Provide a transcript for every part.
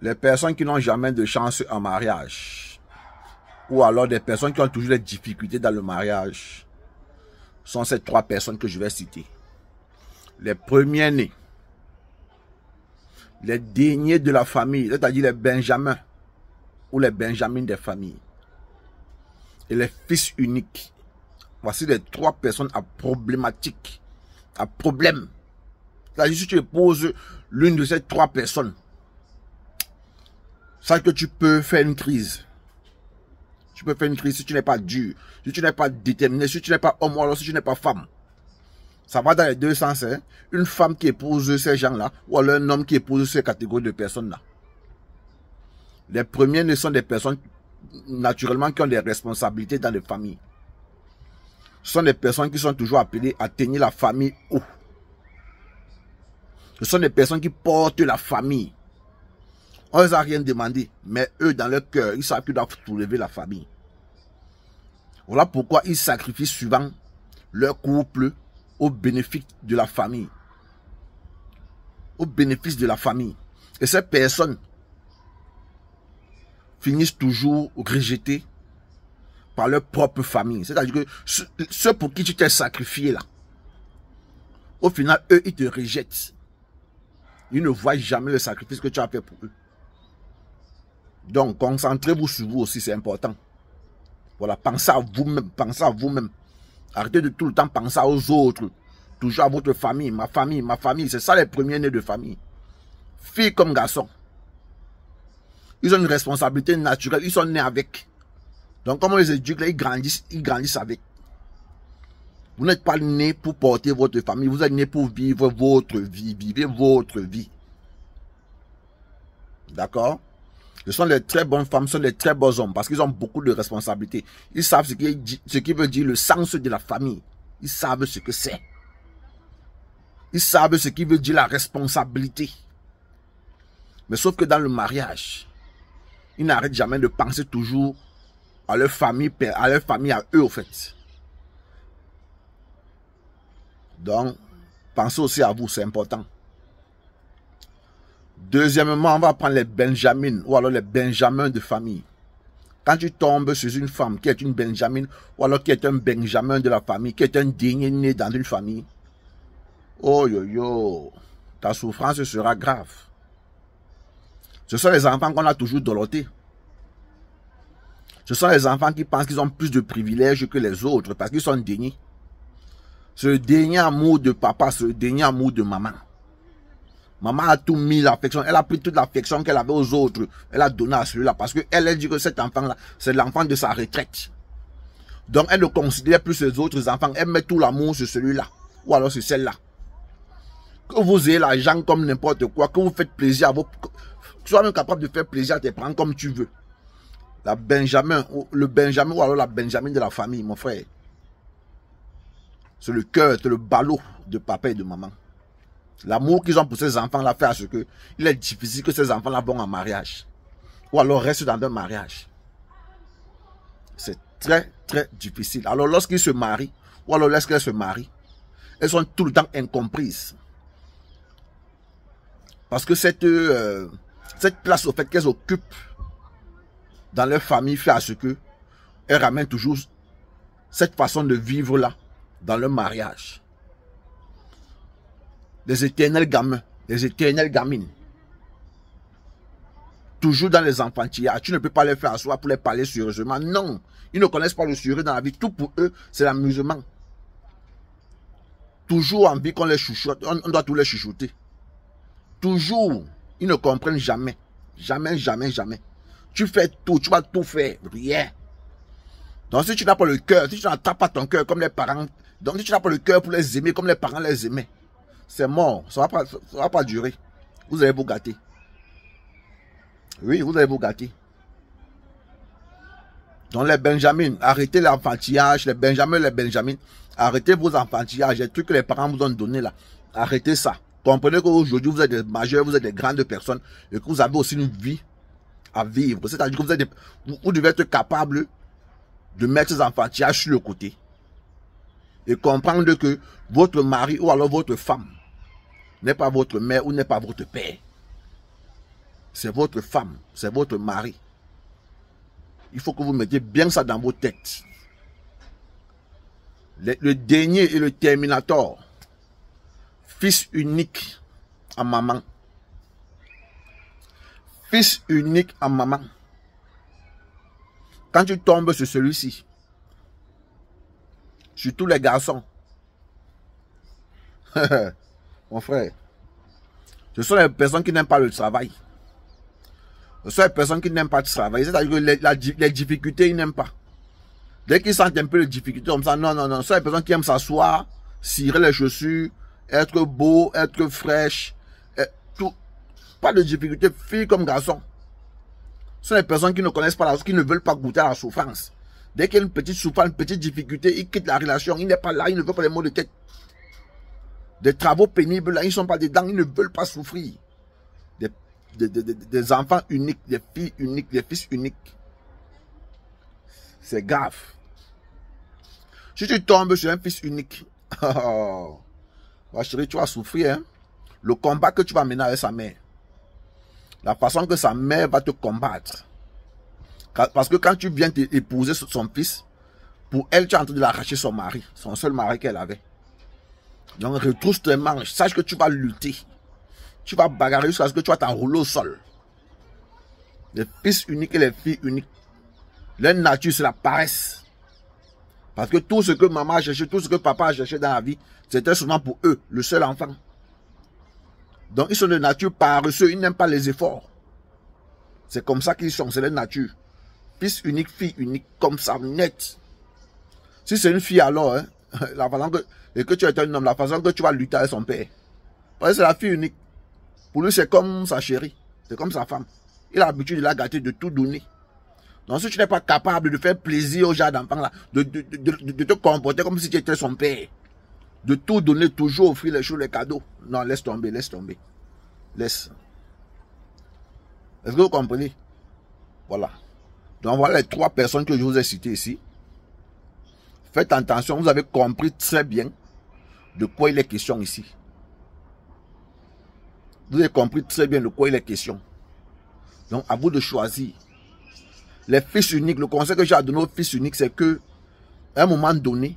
Les personnes qui n'ont jamais de chance en mariage, ou alors des personnes qui ont toujours des difficultés dans le mariage, sont ces trois personnes que je vais citer. Les premiers-nés, les derniers de la famille, c'est-à-dire les benjamins ou les benjamins des familles, et les fils uniques. Voici les trois personnes à problématique, à problème. C'est-à-dire si tu épouses l'une de ces trois personnes, sache que tu peux faire une crise. Tu peux faire une crise si tu n'es pas dur, si tu n'es pas déterminé, si tu n'es pas homme ou alors si tu n'es pas femme. Ça va dans les deux sens. Hein? Une femme qui épouse ces gens-là ou alors un homme qui épouse ces catégories de personnes-là. Les premiers ne sont des personnes naturellement qui ont des responsabilités dans les familles. Ce sont des personnes qui sont toujours appelées à tenir la famille haut. Ce sont des personnes qui portent la famille. On ne les a rien demandé, mais eux, dans leur cœur, ils savent qu'ils doivent soulever la famille. Voilà pourquoi ils sacrifient souvent leur couple au bénéfice de la famille. Au bénéfice de la famille. Et ces personnes finissent toujours rejetées par leur propre famille. C'est-à-dire que ceux pour qui tu t'es sacrifié là, au final, eux, ils te rejettent. Ils ne voient jamais le sacrifice que tu as fait pour eux. Donc, concentrez-vous sur vous aussi, c'est important. Voilà, pensez à vous-même, pensez à vous-même. Arrêtez de tout le temps penser aux autres. Toujours à votre famille, ma famille, ma famille. C'est ça les premiers nés de famille. Filles comme garçons. Ils ont une responsabilité naturelle, ils sont nés avec. Donc, comme on les éduque, là, ils grandissent avec. Vous n'êtes pas nés pour porter votre famille, vous êtes nés pour vivre votre vie. Vivez votre vie. D'accord? Ce sont les très bonnes femmes, ce sont les très beaux hommes parce qu'ils ont beaucoup de responsabilités. Ils savent ce qui veut dire le sens de la famille. Ils savent ce que c'est. Ils savent ce qui veut dire la responsabilité. Mais sauf que dans le mariage, ils n'arrêtent jamais de penser toujours à leur famille, à eux, au fait. Donc, pensez aussi à vous, c'est important. Deuxièmement, on va prendre les benjamines ou alors les benjamins de famille. Quand tu tombes sur une femme qui est une benjamine ou alors qui est un benjamin de la famille, qui est un dernier né dans une famille, oh yo yo, ta souffrance sera grave. Ce sont les enfants qu'on a toujours dolotés. Ce sont les enfants qui pensent qu'ils ont plus de privilèges que les autres parce qu'ils sont derniers. C'est le dernier amour de papa, c'est le dernier amour de maman. Maman a tout mis l'affection. Elle a pris toute l'affection qu'elle avait aux autres. Elle a donné à celui-là. Parce qu'elle dit que cet enfant-là, c'est l'enfant de sa retraite. Donc, elle ne considère plus ses autres enfants. Elle met tout l'amour sur celui-là. Ou alors sur celle-là. Que vous ayez l'argent comme n'importe quoi. Que vous faites plaisir à vos... Sois même capable de faire plaisir à tes parents comme tu veux. Le Benjamin ou alors la Benjamin de la famille, mon frère. C'est le cœur, c'est le ballot de papa et de maman. L'amour qu'ils ont pour ces enfants-là fait à ce que il est difficile que ces enfants-là vont en mariage. Ou alors restent dans un mariage. C'est très, très difficile. Alors lorsqu'ils se marient, ou alors lorsqu'elles se marient, elles sont tout le temps incomprises. Parce que cette place au fait qu'elles occupent dans leur famille fait à ce que elles ramènent toujours cette façon de vivre-là dans leur mariage. Les éternels gamins, les éternelles gamines. Toujours dans les enfantillages. Tu ne peux pas les faire asseoir pour les parler sérieusement. Non, ils ne connaissent pas le sérieux dans la vie. Tout pour eux, c'est l'amusement. Toujours envie qu'on les chuchote. On doit tout les chuchoter. Toujours. Ils ne comprennent jamais. Jamais, jamais, jamais. Tu fais tout, tu vas tout faire. Rien. Donc si tu n'as pas le cœur, si tu n'attrapes pas ton cœur comme les parents, donc si tu n'as pas le cœur pour les aimer comme les parents les aimaient, c'est mort, ça va pas durer. Vous allez vous gâter. Oui, vous allez vous gâter. Donc les benjamines, arrêtez l'enfantillage, les benjamines, arrêtez vos enfantillages, les trucs que les parents vous ont donné là. Arrêtez ça. Comprenez qu'aujourd'hui vous êtes des majeurs, vous êtes des grandes personnes et que vous avez aussi une vie à vivre. C'est-à-dire que vous devez être capable de mettre ces enfantillages sur le côté. Et comprendre que votre mari ou alors votre femme n'est pas votre mère ou n'est pas votre père. c'est votre femme, c'est votre mari. Il faut que vous mettiez bien ça dans vos têtes. Le dernier et le terminator. Fils unique à maman. Fils unique à maman. Quand tu tombes sur celui-ci, sur tous les garçons, mon frère, ce sont les personnes qui n'aiment pas le travail. Ce sont les personnes qui n'aiment pas travailler. C'est-à-dire que les difficultés, ils n'aiment pas. Dès qu'ils sentent un peu les difficultés comme ça, non, non, non. Ce sont les personnes qui aiment s'asseoir, cirer les chaussures, être beau, être fraîche, tout. Pas de difficultés, filles comme garçons. Ce sont les personnes qui ne connaissent pas qui ne veulent pas goûter à la souffrance. Dès qu'il y a une petite souffrance, une petite difficulté, ils quittent la relation. Il n'est pas là, il ne veut pas les mots de tête. Des travaux pénibles, là, ils ne sont pas dedans, ils ne veulent pas souffrir. Des enfants uniques, des filles uniques, des fils uniques. C'est grave. Si tu tombes sur un fils unique, ma chérie, tu vas souffrir. Hein? Le combat que tu vas mener avec sa mère. La façon que sa mère va te combattre. Parce que quand tu viens épouser son fils, pour elle, tu es en train de l'arracher son mari. Son seul mari qu'elle avait. Donc retrousse tes manches. Sache que tu vas lutter. Tu vas bagarrer jusqu'à ce que tu vas t'enrouler au sol. Les fils uniques et les filles uniques. Leur nature, c'est la paresse. Parce que tout ce que maman a cherché, tout ce que papa a cherché dans la vie, c'était souvent pour eux, le seul enfant. Donc ils sont de nature paresseux, ils n'aiment pas les efforts. C'est comme ça qu'ils sont, c'est leur nature. Fils unique, fille unique, comme ça, net. Si c'est une fille alors, hein, la façon et que tu es un homme, la façon que tu vas lutter avec son père. Parce que c'est la fille unique. Pour lui, c'est comme sa chérie, c'est comme sa femme. Il a l'habitude de la gâter, de tout donner. Donc si tu n'es pas capable de faire plaisir aux gens d'enfants là, de te comporter comme si tu étais son père, de tout donner, toujours offrir les choses, les cadeaux. Non, laisse tomber, laisse tomber. Laisse. Est-ce que vous comprenez? Voilà. Donc voilà les 3 personnes que je vous ai citées ici. Faites attention, vous avez compris très bien de quoi il est question ici. Vous avez compris très bien de quoi il est question. Donc à vous de choisir. Les fils uniques, le conseil que j'ai à donner aux fils uniques, c'est que, à un moment donné,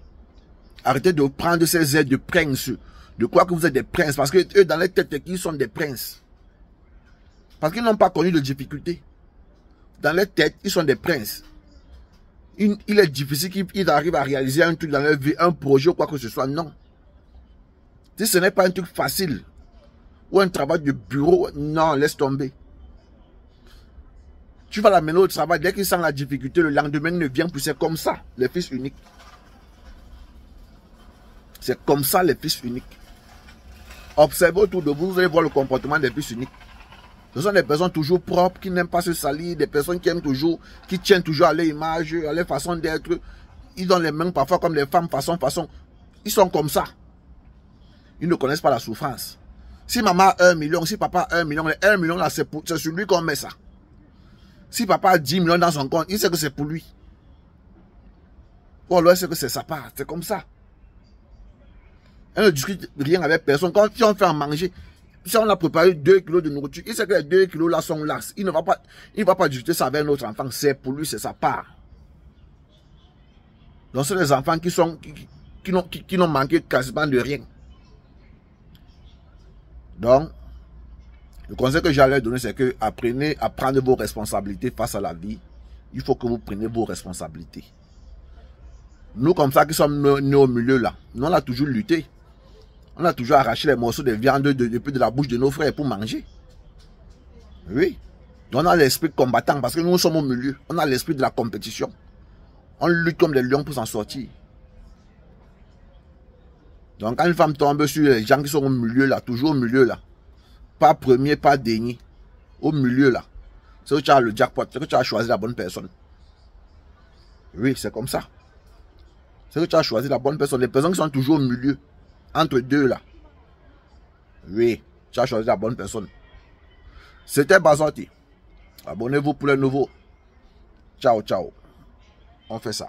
arrêtez de prendre ces aides de prince, de croire que vous êtes des princes, parce que eux, dans leur tête, ils sont des princes. Parce qu'ils n'ont pas connu de difficultés. Dans leur tête, ils sont des princes. Il est difficile qu'ils arrivent à réaliser un truc dans leur vie, un projet ou quoi que ce soit. Non. Si ce n'est pas un truc facile, ou un travail de bureau, non, laisse tomber. Tu vas l'amener au travail, dès qu'il sent la difficulté, le lendemain, il ne vient plus. C'est comme ça, les fils uniques. C'est comme ça, les fils uniques. Observez autour de vous, vous allez voir le comportement des fils uniques. Ce sont des personnes toujours propres, qui n'aiment pas se salir, des personnes qui aiment toujours, qui tiennent toujours à leur image, à leur façon d'être. Ils ont les mains parfois comme les femmes, façon. Ils sont comme ça. Ils ne connaissent pas la souffrance. Si maman a 1 million, si papa a 1 million, les 1 million là, c'est sur lui qu'on met ça. Si papa a 10 millions dans son compte, il sait que c'est pour lui. Ou alors il sait que c'est sa part. C'est comme ça. Elle ne discute rien avec personne. Quand on fait à manger, si on a préparé 2 kilos de nourriture, il sait que les 2 kilos là sont là. Il ne va pas discuter ça avec notre enfant. C'est pour lui, c'est sa part. Donc c'est les enfants qui n'ont manqué quasiment de rien. Donc, le conseil que j'ai à leur donner, c'est que apprenez à prendre vos responsabilités face à la vie. Il faut que vous preniez vos responsabilités. Nous, comme ça, qui sommes nés au milieu là, nous, on a toujours lutté. On a toujours arraché les morceaux de viande depuis de la bouche de nos frères pour manger. Oui. Donc, on a l'esprit combattant parce que nous sommes au milieu. On a l'esprit de la compétition. On lutte comme des lions pour s'en sortir. Donc, quand une femme tombe sur les gens qui sont au milieu là, toujours au milieu là, pas premier, pas dernier, au milieu là, c'est que tu as le jackpot, c'est que tu as choisi la bonne personne. Oui, c'est comme ça. C'est que tu as choisi la bonne personne. Les personnes qui sont toujours au milieu, entre deux là. Oui, tu as choisi la bonne personne. C'était Bazoti. Abonnez-vous pour les nouveaux. Ciao, ciao. On fait ça.